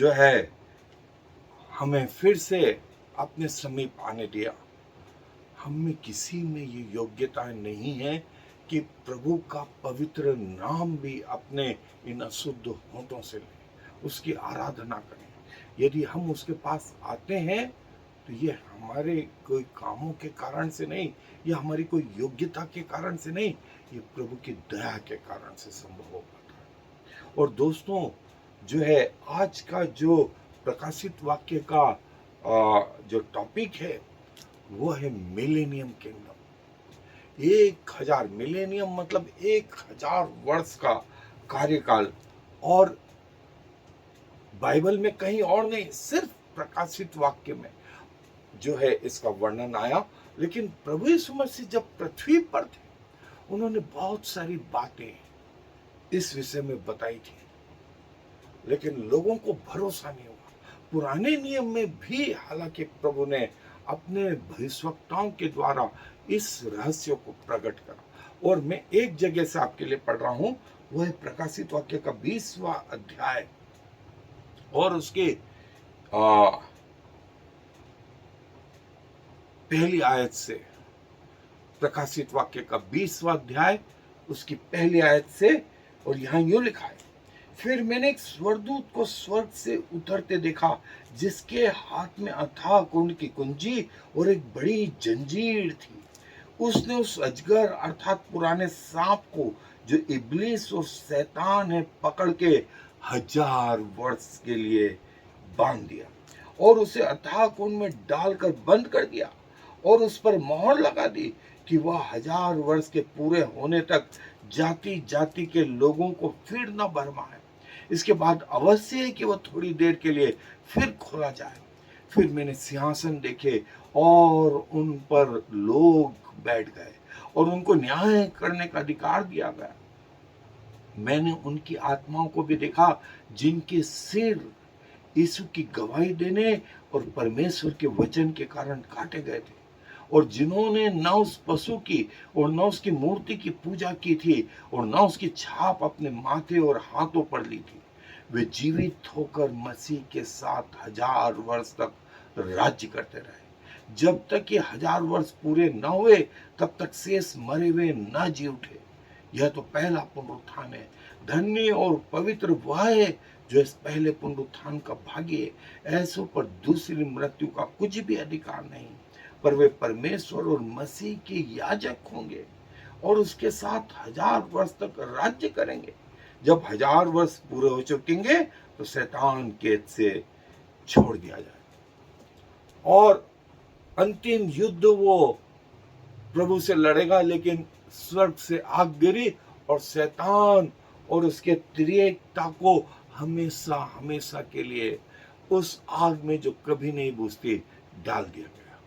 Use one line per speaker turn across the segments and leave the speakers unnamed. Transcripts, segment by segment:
जो है हमें फिर से अपने समीप आने दिया। हम में किसी में ये योग्यता नहीं है कि प्रभु का पवित्र नाम भी अपने इन अशुद्ध होठों से लें, उसकी आराधना करें। यदि हम उसके पास आते हैं तो ये हमारे कोई कामों के कारण से नहीं, या हमारी कोई योग्यता के कारण से नहीं, ये प्रभु की दया के कारण से संभव हो पाता है। और दोस्तों, जो है आज का जो प्रकाशित वाक्य का जो टॉपिक है वो है मिलेनियम किंगडम। 1000 मिलेनियम मतलब 1000 वर्ष का कार्यकाल। और बाइबल में कहीं और नहीं, सिर्फ प्रकाशित वाक्य में जो है इसका वर्णन आया। लेकिन प्रभु यीशु मसीह जब पृथ्वी पर थे, उन्होंने बहुत सारी बातें इस विषय में बताई थी, लेकिन लोगों को भरोसा नहीं हुआ। पुराने नियम में भी हालांकि प्रभु ने अपने भविष्यवक्ताओं के द्वारा इस रहस्य को प्रकट करा। और मैं एक जगह से आपके लिए पढ़ रहा हूं, वह है प्रकाशित वाक्य का 20वां अध्याय और उसके पहली आयत से। प्रकाशित वाक्य का 20वां अध्याय उसकी पहली आयत से, और यहां यूं लिखा है, फिर मैंने एक स्वर्गदूत को स्वर्ग से उतरते देखा, जिसके हाथ में अथाह कुंड की कुंजी और एक बड़ी जंजीर थी। उसने उस अजगर अर्थात पुराने सांप को, जो इब्लीस और शैतान है, पकड़ के 1000 वर्ष के लिए बांध दिया और उसे अथाह कुंड में डालकर बंद कर दिया और उस पर मोहर लगा दी कि वह 1000 वर्ष के पूरे होने तक जाति जाति के लोगों को फिर न भरमाए। इसके बाद अवश्य है कि वह थोड़ी देर के लिए फिर खोला जाए। फिर मैंने सिंहासन देखे और उन पर लोग बैठ गए और उनको न्याय करने का अधिकार दिया गया। मैंने उनकी आत्माओं को भी देखा, जिनके सिर यीशु की गवाही देने और परमेश्वर के वचन के कारण काटे गए थे, और जिन्होंने न उस पशु की और न उसकी मूर्ति की पूजा की थी और न उसकी छाप अपने माथे और हाथों पर ली थी, वे जीवित होकर मसीह के साथ 1000 वर्ष तक राज्य करते रहे। जब तक ये 1000 वर्ष पूरे न हुए, तब तक शेष मरे हुए न जी उठे। यह तो पहला पुनरुत्थान है। धन्य और पवित्र वह है जो इस पहले पुनरुत्थान का भागी है। ऐसों पर दूसरी मृत्यु का कुछ भी अधिकार नहीं, पर वे परमेश्वर और मसीह के याजक होंगे और उसके साथ 1000 वर्ष तक राज्य करेंगे। जब 1000 वर्ष पूरे हो चुकेंगे तो शैतान कैद से छोड़ दिया जाए और अंतिम युद्ध वो प्रभु से लड़ेगा। लेकिन स्वर्ग से आग गिरी और शैतान और उसके त्रिएकता को हमेशा हमेशा के लिए उस आग में जो कभी नहीं बुझती डाल दिया गया।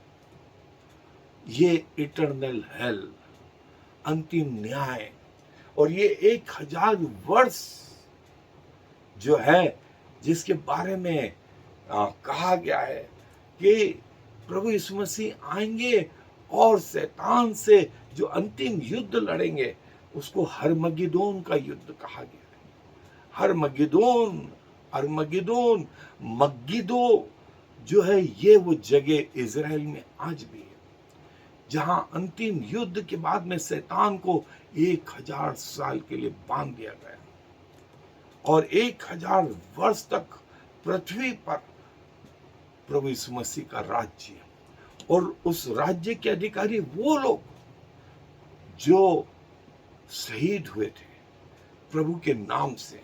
ये इटर्नल हेल, अंतिम न्याय। और ये 1000 वर्ष जो है, जिसके बारे में कहा गया है कि प्रभु यीशु मसीह आएंगे और शैतान से जो अंतिम युद्ध लड़ेंगे, उसको हरमगिदोन का युद्ध कहा गया है। हरमगिदोन, अरमगिदोन, मगिदो जो है, ये वो जगह इजराइल में आज भी है, जहां अंतिम युद्ध के बाद में शैतान को 1000 साल के लिए बांध दिया गया और 1000 वर्ष तक पृथ्वी पर प्रभु यीशु मसीह का राज्य। और उस राज्य के अधिकारी वो लोग जो शहीद हुए थे प्रभु के नाम से,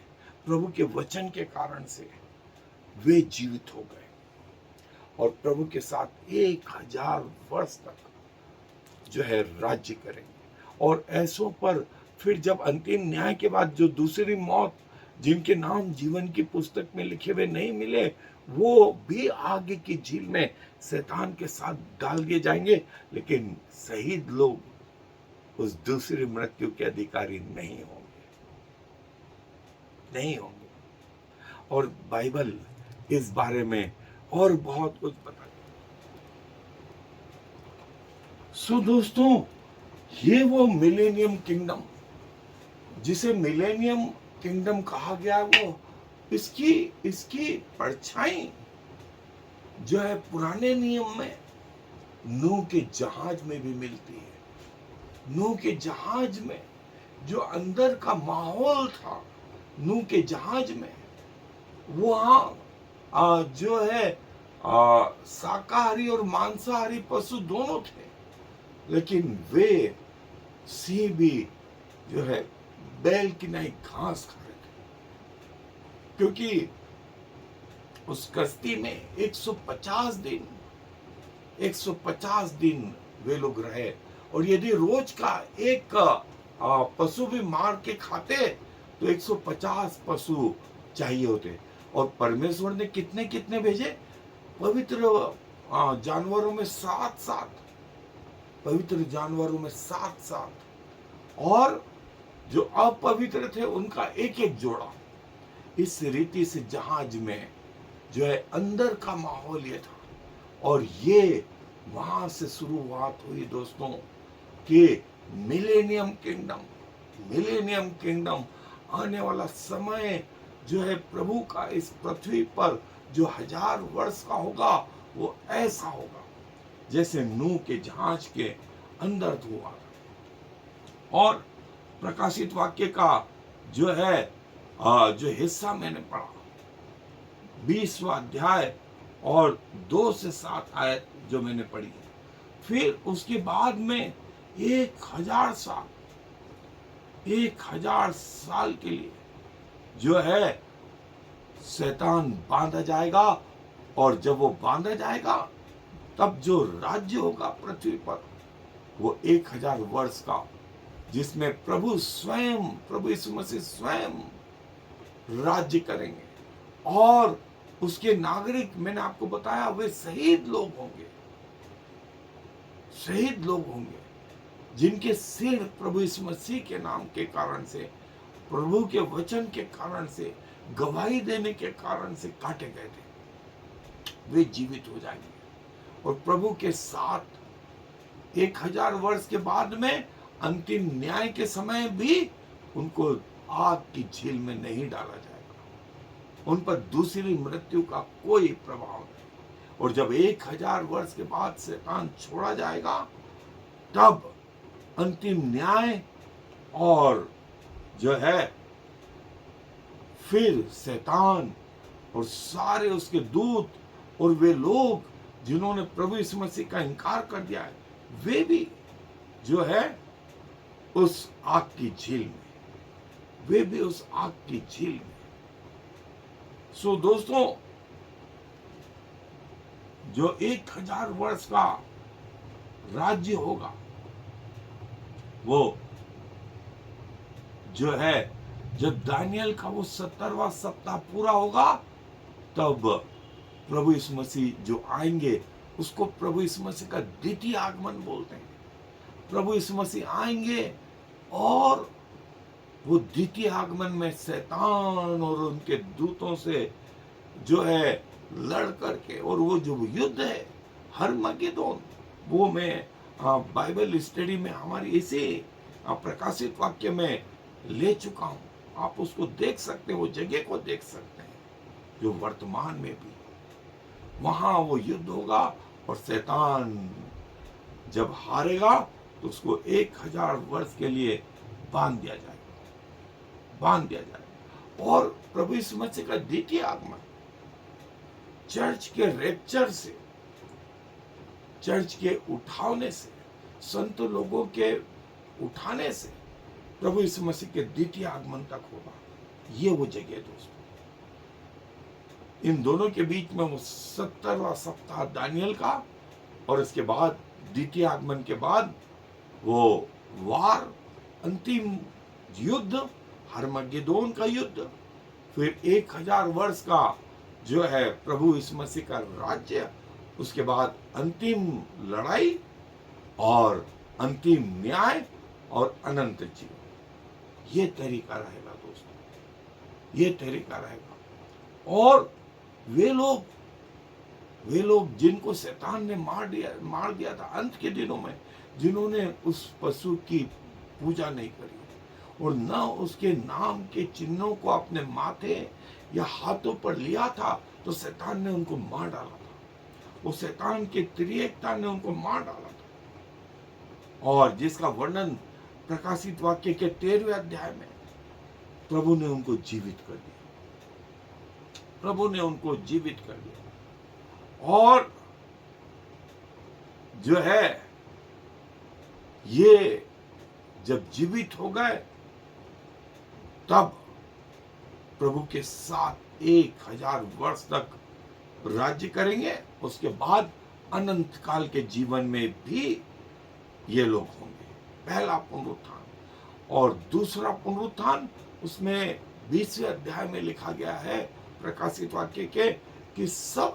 प्रभु के वचन के कारण से, वे जीवित हो गए और प्रभु के साथ 1000 वर्ष तक जो है राज्य करेंगे। और ऐसों पर फिर जब अंतिम न्याय के बाद जो दूसरी मौत, जिनके नाम जीवन की पुस्तक में लिखे हुए नहीं मिले, वो भी आगे की झील में शैतान के साथ डाल दिए जाएंगे। लेकिन शहीद लोग उस दूसरी मृत्यु के अधिकारी नहीं होंगे, नहीं होंगे। और बाइबल इस बारे में और बहुत कुछ बताती है। सो दोस्तों, ये वो मिलेनियम किंगडम, जिसे मिलेनियम किंगडम कहा गया, वो इसकी इसकी परछाई जो है पुराने नियम में नूह के जहाज में भी मिलती है। नूह के जहाज में जो अंदर का माहौल था, नूह के जहाज में वहां जो है शाकाहारी और मांसाहारी पशु दोनों थे, लेकिन वे सिंह भी जो है बैल की नहीं घास खा रहे थे, क्योंकि उस कश्ती में 150 दिन वे लोग रहे। और यदि रोज का एक पशु भी मार के खाते तो 150 पशु चाहिए होते। और परमेश्वर ने कितने कितने भेजे? पवित्र जानवरों में 7 पवित्र जानवरों में 7 और जो अपवित्र थे उनका एक जोड़ा। इस रीति से जहाज में जो है अंदर का माहौल ये था। और ये वहां से शुरुआत हुई दोस्तों कि मिलेनियम किंगडम आने वाला समय जो है प्रभु का इस पृथ्वी पर जो 1000 वर्ष का होगा, वो ऐसा होगा जैसे नूह के जहाज के अंदर हुआ। और प्रकाशित वाक्य का जो है जो हिस्सा मैंने पढ़ा, 20वां अध्याय और 2 से 7 आयत जो मैंने पढ़ी, फिर उसके बाद में 1000 साल के लिए जो है शैतान बांधा जाएगा। और जब वो बांधा जाएगा तब जो राज्य होगा पृथ्वी पर वो 1000 वर्ष का, जिसमें प्रभु यीशु मसीह स्वयं राज्य करेंगे। और उसके नागरिक, मैंने आपको बताया, वे शहीद लोग होंगे जिनके सिर प्रभु यीशु मसीह के नाम के कारण से, प्रभु के वचन के कारण से, गवाही देने के कारण से काटे गए थे। वे जीवित हो जाएंगे और प्रभु के साथ 1000 वर्ष के बाद में अंतिम न्याय के समय भी उनको आग की झील में नहीं डाला जाएगा। उन पर दूसरी मृत्यु का कोई प्रभाव नहीं। और जब 1000 वर्ष के बाद शैतान छोड़ा जाएगा, तब अंतिम न्याय और जो है फिर शैतान और सारे उसके दूत और वे लोग जिन्होंने प्रभु यीशु मसीह का इनकार कर दिया है, वे भी जो है उस आग की झील में, सो दोस्तों, जो 1000 वर्ष का राज्य होगा, वो जो है, जब दानियल का वो 70वां सप्ताह पूरा होगा, तब प्रभु यीशु मसीह जो आएंगे उसको प्रभु यीशु मसीह का द्वितीय आगमन बोलते हैं। प्रभु यीशु मसीह आएंगे और वो द्वितीय आगमन में शैतान और उनके दूतों से जो है लड़ करके, और वो जो युद्ध है हर्मगेदोन, वो मैं बाइबल स्टडी में हमारी इसी प्रकाशित वाक्य में ले चुका हूँ। आप उसको देख सकते हैं, वो जगह को देख सकते हैं, जो वर्तमान में भी वहां वो युद्ध होगा। और शैतान जब हारेगा तो उसको 1000 वर्ष के लिए बांध दिया जाएगा। और प्रभु यीशु मसीह का द्वितीय आगमन चर्च के रैप्चर से, चर्च के उठाने से, संत लोगों के उठाने से प्रभु यीशु मसीह के द्वितीय आगमन तक होगा। ये वो जगह है दोस्तों। इन दोनों के बीच में वो 70वां सप्ताह दानियल का, और इसके बाद द्वितीय आगमन के बाद वो वार, अंतिम युद्ध, हर्मगेदोन का युद्ध, फिर 1000 वर्ष का जो है प्रभु यीशु मसीह का राज्य, उसके बाद अंतिम लड़ाई और अंतिम न्याय और अनंत जीवन। ये तरीका रहेगा दोस्तों, ये तरीका रहेगा। और वे लोग जिनको शैतान ने मार दिया था अंत के दिनों में, जिन्होंने उस पशु की पूजा नहीं करी, और न उसके नाम के चिन्हों को अपने माथे या हाथों पर लिया था, तो शैतान ने उनको मार डाला था। वो शैतान की त्रिएकता ने उनको मार डाला था। और जिसका वर्णन प्रकाशित वाक्य के 13वें अध्याय में प्रभु ने उनको जीवित कर दिया। प्रभु ने उनको जीवित कर दिया। और जो है ये जब जीवित हो गए, तब प्रभु के साथ 1000 वर्ष तक राज्य करेंगे। उसके बाद अनंत काल के जीवन में भी ये लोग होंगे। पहला पुनरुत्थान। और दूसरा पुनरुत्थान, उसमें 20वें अध्याय में लिखा गया है प्रकाशित वाक्य के कि सब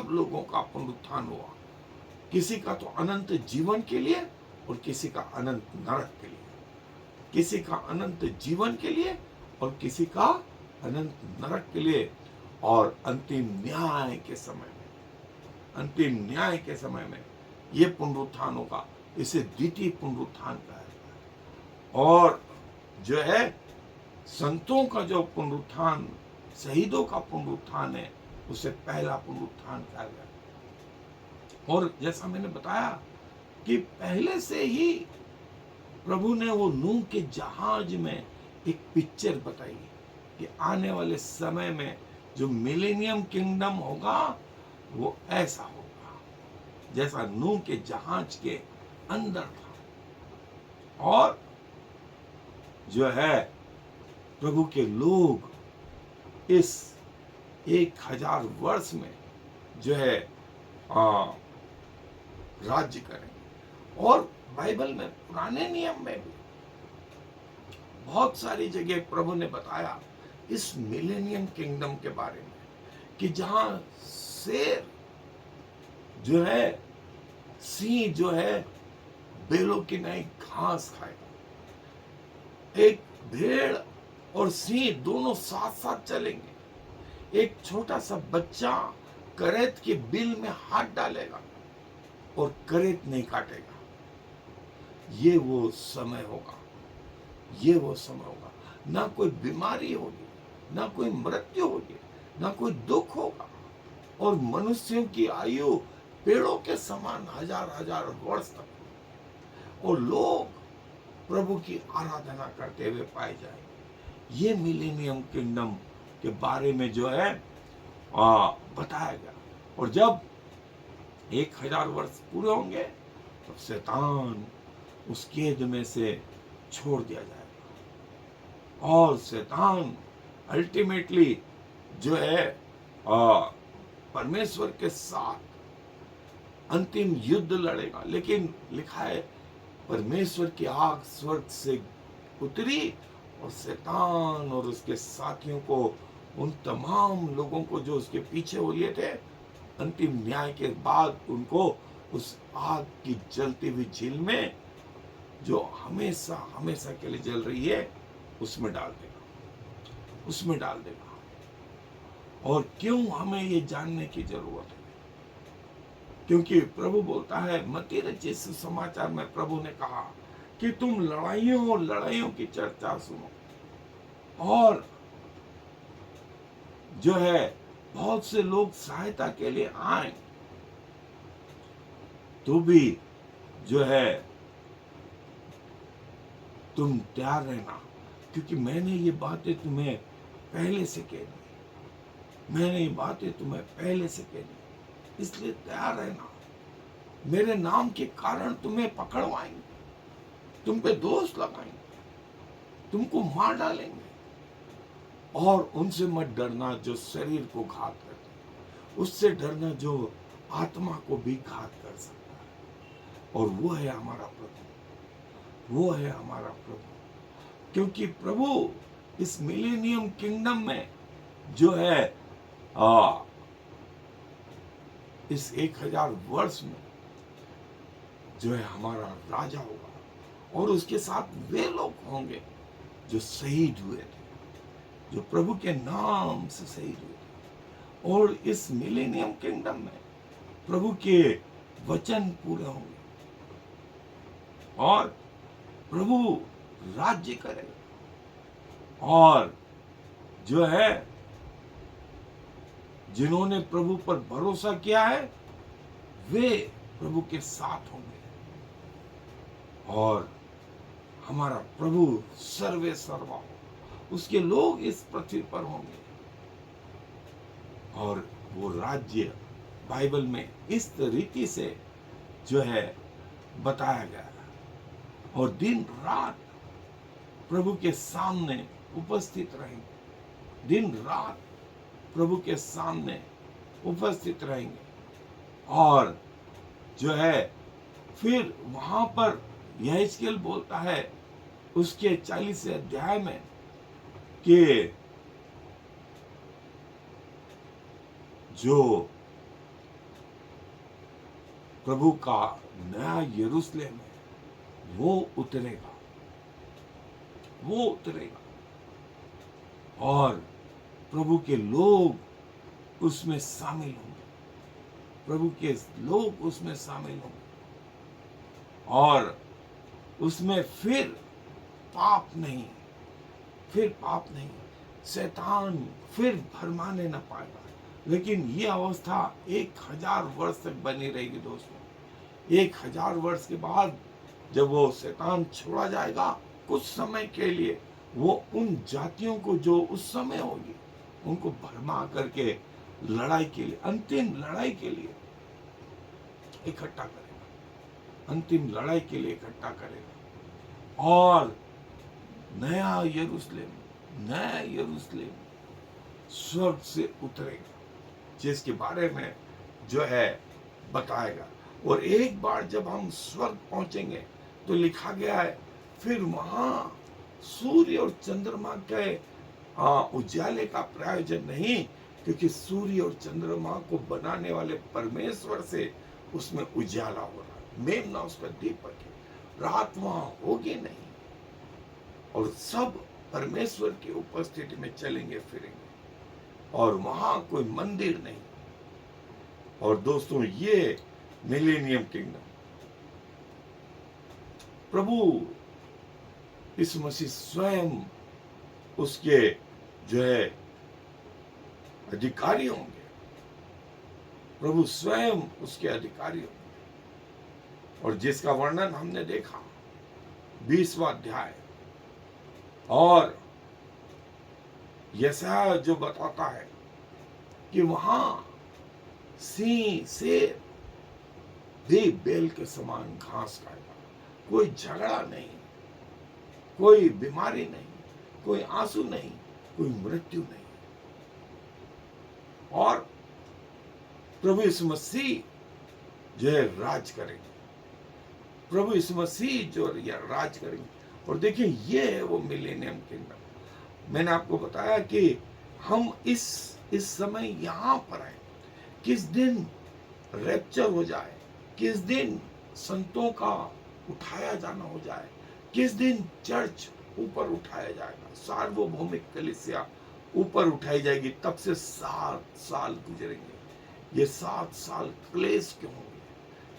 लोगों का पुनरुत्थान हुआ। किसी का तो अनंत जीवन के लिए और किसी का अनंत नरक के लिए। किसी का अनंत जीवन के लिए और किसी का अनंत नरक के लिए। और अंतिम न्याय के समय में ये पुनरुत्थान होगा। इसे द्वितीय पुनरुत्थान कहा जाता है। और जो है संतों का जो पुनरुत्थान, शहीदों का पुनरुत्थान है, उसे पहला पुनरुत्थान कहा जाता है। और जैसा मैंने बताया कि पहले से ही प्रभु ने वो नूह के जहाज में एक पिक्चर बताई कि आने वाले समय में जो मिलेनियम किंगडम होगा वो ऐसा होगा जैसा नूह के जहाज के अंदर था। और जो है प्रभु के लोग इस 1000 वर्ष में जो है राज्य करेंगे। और बाइबल में, पुराने नियम में भी बहुत सारी जगह प्रभु ने बताया इस मिलेनियम किंगडम के बारे में कि जहां शेर जो है, सिंह जो है बेलों की नई घास खाएगा। एक भेड़ और सिंह दोनों साथ साथ चलेंगे। एक छोटा सा बच्चा करेत के बिल में हाथ डालेगा और करेत नहीं काटेगा। ये वो समय होगा। ना कोई बीमारी होगी, ना कोई मृत्यु होगी, ना कोई दुख होगा। और मनुष्यों की आयु पेड़ों के समान 1000 वर्ष तक। और लोग प्रभु की आराधना करते हुए पाए जाएंगे। ये मिलेनियम किंगडम के बारे में जो है बताया गया। और जब 1000 वर्ष पूरे होंगे तब शैतान उस कैद में से छोड़ दिया जाएगा। और शैतान अल्टीमेटली जो है परमेश्वर के साथ अंतिम युद्ध लड़ेगा। लेकिन लिखा है परमेश्वर की आग स्वर्ग से उतरी और शैतान और उसके साथियों को, उन तमाम लोगों को जो उसके पीछे हो लिए थे, अंतिम न्याय के बाद उनको उस आग की जलती हुई झील में, जो हमेशा हमेशा के लिए जल रही है, उसमें डाल देगा। और क्यों हमें ये जानने की जरूरत है? क्योंकि प्रभु बोलता है मत्ती रचित सुसमाचार में, प्रभु ने कहा कि तुम लड़ाइयों की चर्चा सुनो। और जो है बहुत से लोग सहायता के लिए आए, तो भी जो है तुम तैयार रहना, क्योंकि मैंने ये बातें तुम्हें पहले से कह दी। इसलिए तैयार रहना। मेरे नाम के कारण तुम्हें पकड़वाएंगे, तुम पे दोष लगाएंगे, तुमको मार डालेंगे। और उनसे मत डरना जो शरीर को घात करते, उससे डरना जो आत्मा को भी घात कर सकता है। और वो है हमारा प्रभु। क्योंकि प्रभु इस मिलेनियम किंगडम में जो है इस 1000 वर्ष में जो है हमारा राजा होगा। और उसके साथ वे लोग होंगे जो शहीद हुए थे, जो प्रभु के नाम से शहीद हुए थे। और इस मिलेनियम किंगडम में प्रभु के वचन पूरे होंगे। और प्रभु राज्य करेगा। और जो है जिन्होंने प्रभु पर भरोसा किया है वे प्रभु के साथ होंगे। और हमारा प्रभु सर्वे सर्वा हो, उसके लोग इस पृथ्वी पर होंगे। और वो राज्य बाइबल में इस रीति से जो है बताया गया है। और दिन रात प्रभु के सामने उपस्थित रहेंगे, दिन रात प्रभु के सामने उपस्थित रहेंगे। और जो है फिर वहां पर यहेजकेल बोलता है उसके 40 अध्याय में कि जो प्रभु का नया यरूशलेम है वो उतरेगा, वो उतरेगा और प्रभु के लोग उसमें शामिल होंगे, प्रभु के लोग उसमें शामिल होंगे। और उसमें फिर पाप नहीं, फिर पाप नहीं, शैतान फिर भरमाने न पाएगा। लेकिन ये अवस्था 1000 वर्ष तक बनी रहेगी दोस्तों। 1000 वर्ष के बाद जब वो शैतान छोड़ा जाएगा कुछ समय के लिए, वो उन जातियों को जो उस समय होगी उनको भरमा करके लड़ाई के लिए, अंतिम लड़ाई के लिए इकट्ठा करेगा, अंतिम लड़ाई के लिए इकट्ठा करेगा। और नया यरूशलेम स्वर्ग से उतरेगा, जिसके बारे में जो है बताएगा। और एक बार जब हम स्वर्ग पहुंचेंगे तो लिखा गया है फिर वहां सूर्य और चंद्रमा के उजाले का प्रयोजन नहीं, क्योंकि सूर्य और चंद्रमा को बनाने वाले परमेश्वर से उसमें उजाला हो रहा है। मेमना उसका दीपक है, रात वहां होगी नहीं और सब परमेश्वर की उपस्थिति में चलेंगे फिरेंगे और वहां कोई मंदिर नहीं। और दोस्तों ये मिलेनियम किंगडम प्रभु इस मसीह स्वयं उसके जो है अधिकारी होंगे, प्रभु स्वयं उसके अधिकारी होंगे। और जिसका वर्णन हमने देखा 20वां अध्याय, और यशायाह जो बताता है कि वहां सिंह शेर भी बैल के समान घास खाएगा, कोई झगड़ा नहीं, कोई बीमारी नहीं, कोई आंसू नहीं, कोई मृत्यु नहीं। और प्रभु यीशु मसीह जो है राज करेंगे, प्रभु यीशु मसीह जो राज करेंगे। और देखिए ये है वो मिलेनियम किंगडम। मैंने आपको बताया कि हम इस समय यहां पर हैं, किस दिन रैप्चर हो जाए, किस दिन संतों का उठाया जाना हो जाए, किस दिन चर्च ऊपर उठाया जाएगा, सार्वभौमिक कलीसिया ऊपर उठाई जाएगी, तब से 7 साल गुजरेंगे। ये 7 साल क्लेश क्यों होंगे?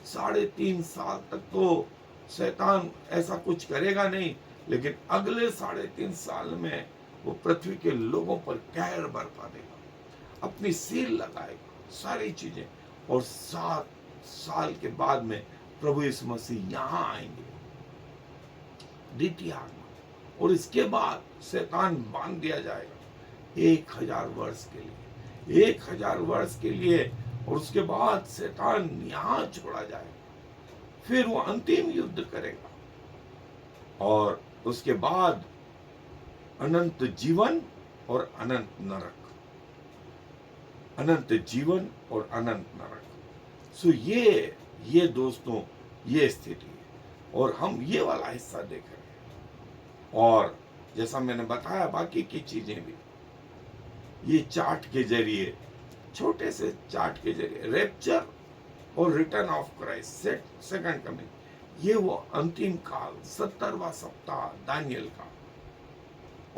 3.5 साल तक तो शैतान ऐसा कुछ करेगा नहीं, लेकिन अगले 3.5 साल में वो पृथ्वी के लोगों पर कहर बरपा देगा, अपनी सील लगाएगा, सारी चीजें। और 7 साल के बाद में प्रभु यीशु मसीह यहां आएंगे द्वितीय आगमन। और इसके बाद शैतान बांध दिया जाएगा 1000 वर्ष के लिए, 1000 वर्ष के लिए। और उसके बाद शैतान यहां छोड़ा जाएगा, फिर वो अंतिम युद्ध करेगा और उसके बाद अनंत जीवन और अनंत नरक, अनंत जीवन और अनंत नरक। सो ये दोस्तों ये स्थिति है और हम ये वाला हिस्सा देख रहे हैं। और जैसा मैंने बताया बाकी की चीजें भी ये चार्ट के जरिए, छोटे से चार्ट के जरिए, रैप्चर और return of Christ, second coming, ये वो अंतिम काल 70वां सप्ताह दानियल का।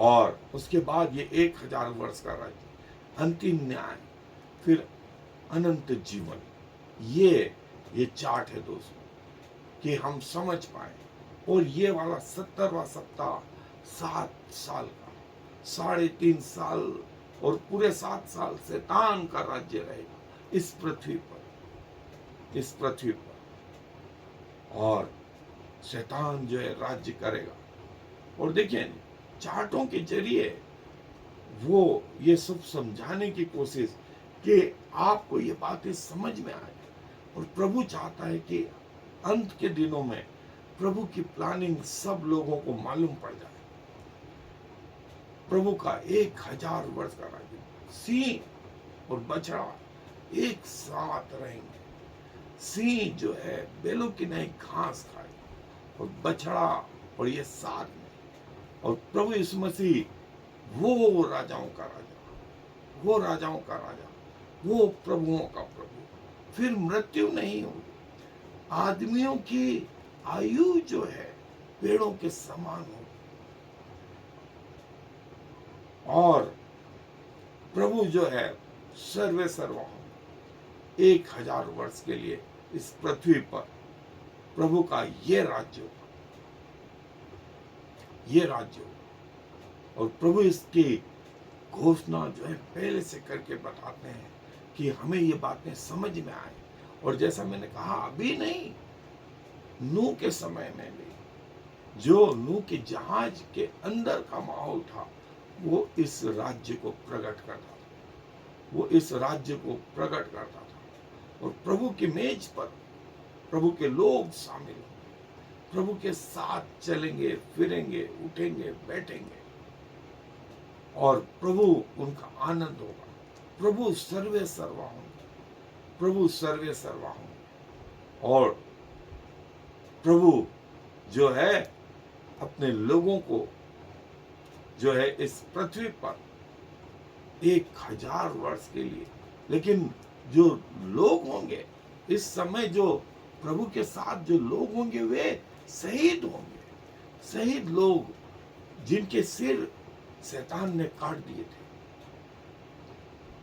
और उसके बाद ये 1000 वर्ष का राज्य, अंतिम न्याय, फिर अनंत जीवन। ये चार्ट है दोस्तों कि हम समझ पाए और ये वाला 70वां सप्ताह 7 साल का, 3.5 साल और पूरे 7 साल शैतान का राज्य रहेगा इस पृथ्वी पर। और शैतान जो है राज्य करेगा। और देखिए चार्टों के जरिए वो ये सब समझाने की कोशिश कि आपको ये बातें समझ में आए। और प्रभु चाहता है कि अंत के दिनों में प्रभु की प्लानिंग सब लोगों को मालूम पड़ जाए। प्रभु का 1000 वर्ष का राज्य, सिंह और बछड़ा एक साथ रहेंगे। सिंह जो है बैलों की नहीं घास खाए, और बछड़ा और ये साथ में। और प्रभु यीशु मसीह वो राजाओं का राजा, वो राजाओं का राजा, वो प्रभुओं का प्रभु। फिर मृत्यु नहीं होगी। आदमियों की आयु जो है पेड़ों के समान होगी। और प्रभु जो है सर्वे सर्वा होंगे 1000 वर्ष के लिए इस पृथ्वी पर। प्रभु का ये राज्य होगा, ये राज्य होगा। और प्रभु इसकी घोषणा जो है पहले से करके बताते हैं कि हमें ये बातें समझ में आए। और जैसा मैंने कहा, अभी नहीं, नूह के समय में भी जो नूह के जहाज के अंदर का माहौल था वो इस राज्य को प्रकट करता था, वो इस राज्य को प्रकट करता था। और प्रभु की मेज पर प्रभु के लोग शामिल होंगे, प्रभु के साथ चलेंगे, फिरेंगे, उठेंगे, बैठेंगे, और प्रभु उनका आनंद होगा। प्रभु सर्वे सर्वा होंगे, प्रभु सर्वे सर्वा होंगे। और प्रभु जो है अपने लोगों को जो है इस पृथ्वी पर 1000 वर्ष के लिए, लेकिन जो लोग होंगे इस समय, जो प्रभु के साथ जो लोग होंगे वे शहीद होंगे। शहीद लोग जिनके सिर शैतान ने काट दिए थे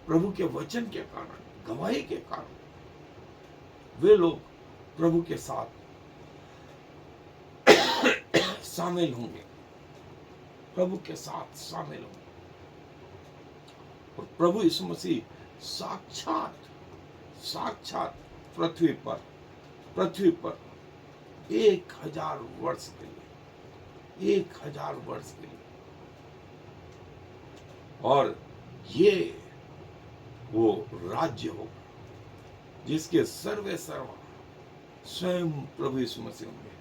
प्रभु के वचन के कारण, गवाही के कारण, वे लोग प्रभु के साथ शामिल होंगे, प्रभु के साथ शामिल होंगे। और प्रभु यीशु मसीह साक्षात पृथ्वी पर 1000 वर्ष के लिए, 1000 वर्ष के लिए। और ये वो राज्य होगा जिसके सर्वे सर्वा स्वयं प्रभु यीशु मसीह होंगे,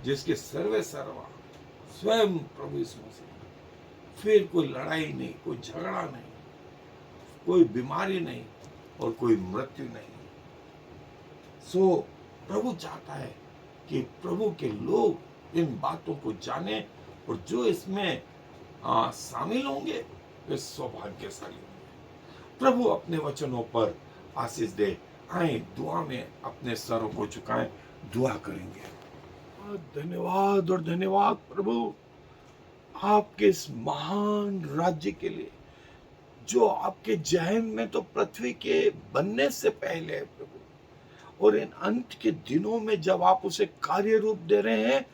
जिसके सर्वे सर्वा स्वयं प्रभु यीशु मसीह। फिर कोई लड़ाई नहीं, कोई झगड़ा नहीं, कोई बीमारी नहीं और कोई मृत्यु नहीं। सो प्रभु चाहता है कि प्रभु के लोग इन बातों को जाने, और जो इसमें शामिल होंगे वे सौभाग्यशाली होंगे। प्रभु अपने वचनों पर आशीष दे। आए दुआ में अपने सरों को झुकाएं, दुआ करेंगे। धन्यवाद और धन्यवाद प्रभु आपके इस महान राज्य के लिए, जो आपके जहन में तो पृथ्वी के बनने से पहले है प्रभु। और इन अंत के दिनों में जब आप उसे कार्य रूप दे रहे हैं,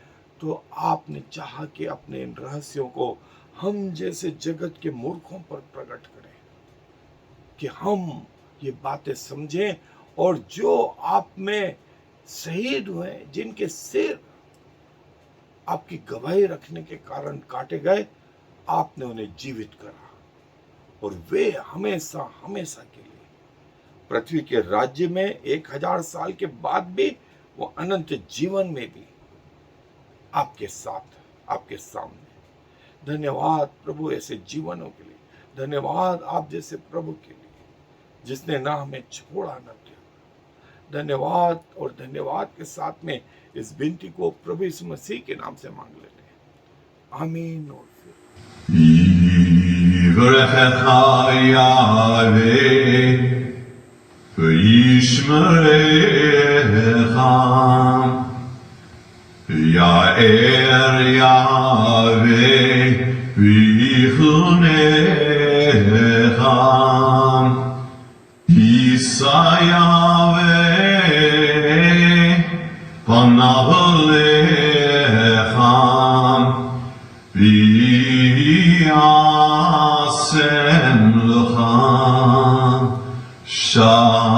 तो आपने चाहा कि अपने इन रहस्यों को हम जैसे जगत के मूर्खों पर प्रकट करें, कि हम ये बातें समझें। और जो आप में शहीद हुए, जिनके सिर आपकी गवाही रखने के कारण काटे गए, आपने उन्हें जीवित करा, और वे हमेशा हमेशा के लिए पृथ्वी के राज्य में 1000 साल के बाद भी, वो अनंत जीवन में भी आपके साथ, आपके सामने। धन्यवाद प्रभु ऐसे जीवनों के लिए। धन्यवाद आप जैसे प्रभु के लिए, जिसने ना हमें छोड़ा ना किया। धन्यवाद और धन्यवाद के साथ में इस विनती को प्रभु यीशु मसीह के नाम से मांग लेते हैं, आमीन। और
Yahweh, Panahole Lecha Shalom.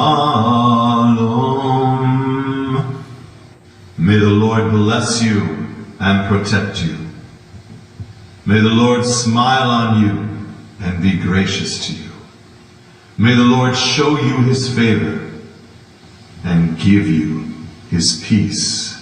May the Lord bless you and protect you. May the Lord smile on you and be gracious to you. May the Lord show you his favor and give you his peace.